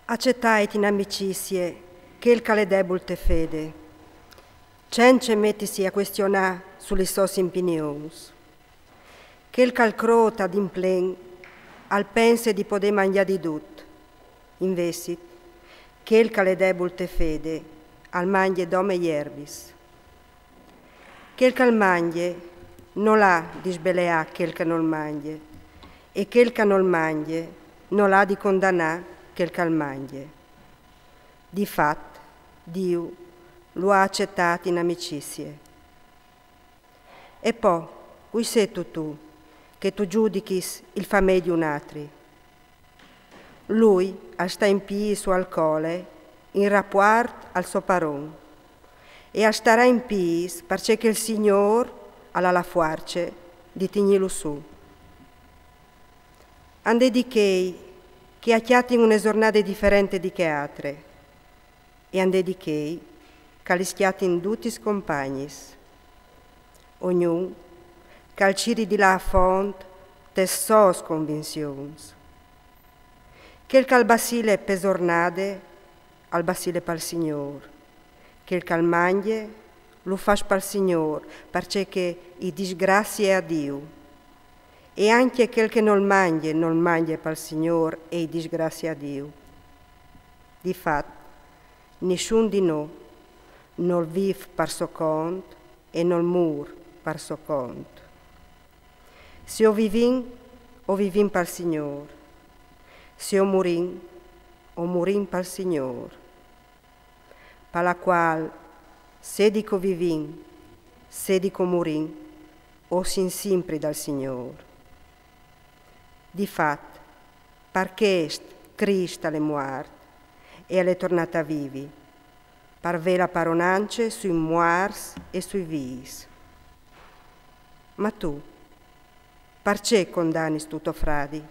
Accettate in amicizie che il cale debol te fede. Cence mettisi a questionare sulle sue opinioni. Che il calcrota d'implen al pense di poter mangiare di tutto. Invece, che il cale debol te fede al mangie d'ome ierbis. Che il cal mangie non ha di sbelea che il non mangie e che il non mangie non ha di condannare che il cal mangie. Di fatto, Dio lo ha accettato in amicizie. E poi, cui sei tu che tu giudichi il famè di un altro? Lui sta in piedi su alcole in rapporto al suo paron e starà in piedi perché il Signore ha la forza di tenerlo su. Ande di che acchiati una giornata differente di che altre e ande di che calischiati in tutti i compagni. Ognuno calciri di la fonte te sue convinzioni. Che il calbasile pesornade al basile pal Signore, che il calmangie lo fa pal Signore, perché i disgrazie a Dio. E anche quel che non mangia pal Signore e i disgrazie a Dio. Difatti, nessuno di noi non vive per suo conto e non muore per suo conto. Se o vivim per Signore. Se o morim per Signore. Per la quale, se dico vivim, se dico morim, o sin sempre dal Signore. Difatti, perché Cristo è morto e è tornato a vivi, per vela paronance sui morti e sui vivi. Ma tu, perché condanni tutto fradi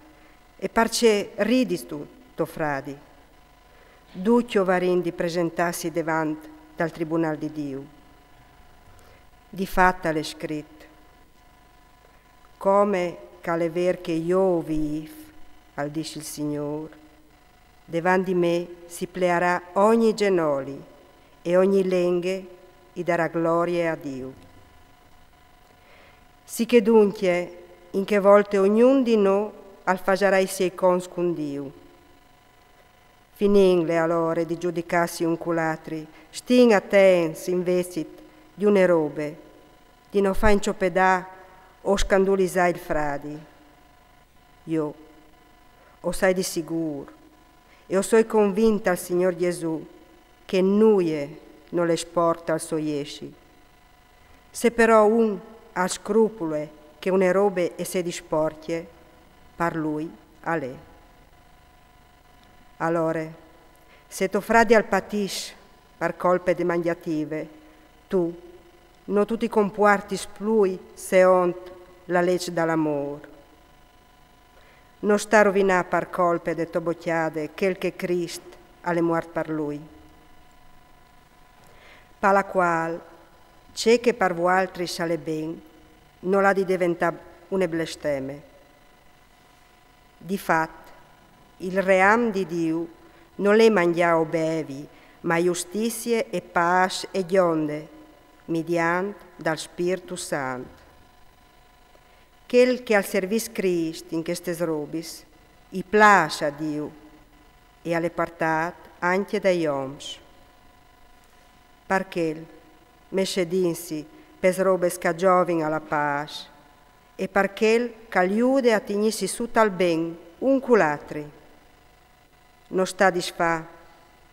e perché ridi tutto fradi? Duccio varin di presentarsi davanti dal tribunale di Dio. Di fatto è scritto, come cale ver che io vivo, al dice il Signore, davanti di me si plearà ogni genoli e ogni lingua e darà gloria a Dio. Sì che dunque, in che volte ognuno di noi alfagerà i suoi cons con Dio. Fininle allora di giudicarsi un culatri, stin attenti invece di une robe, di non fare inciopedà o scandalizzare il fradi. Io o sai di sicuro e o sono convinta al Signor Gesù che noi non le sporta al suo esci. Se però un ha scrupolo che une robe e se disportie, per lui a lei. Allora, se tuo fradi al patisce per colpe di mangiative, tu non tu ti comporti splui se ont la legge dall'amore. Non sta rovinato per colpe de tobocchiade quel che Cristo ha morto per lui. Per la quale, c'è che per voi altri sale ben, non ha di diventare un blesteme. Difatti, il ream di Dio non è mangiare o bevi, ma giustizia e pace e gionde, mediante dal Spirito Santo. Quel che al servizio Cristo in queste robis, i piace a Dio e alle partate anche dai uomini. Perché mesce dinsi per robe scagiovin alla pace e perché aiuta a tenersi su tal ben un culatri. Non sta disfa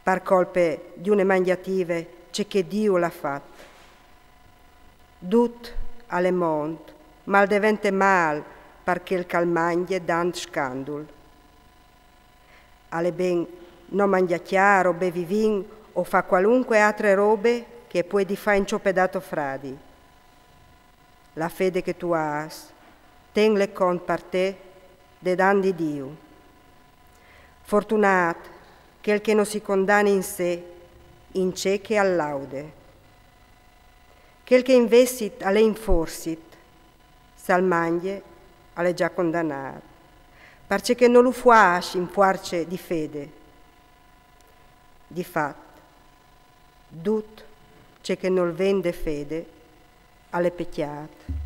per colpe di une mangiative c'è che Dio l'ha fatto. Dut alle mondo, mal diventa mal perché il calmaglie dan scandul. Alle ben non mangia chiaro, bevi vin o fa qualunque altre robe che puoi di fare inciopedato fradi. La fede che tu hai, tenle con per te de dan di Dio. Fortunato quel che non si condanna in sé, in c'è che all'aude. Quel che investit alle inforsit, salmanglie alle già condannato, perché non lo fuasci in forze di fede. Di fatto, tutto ciò che non vende fede alle pecchiate.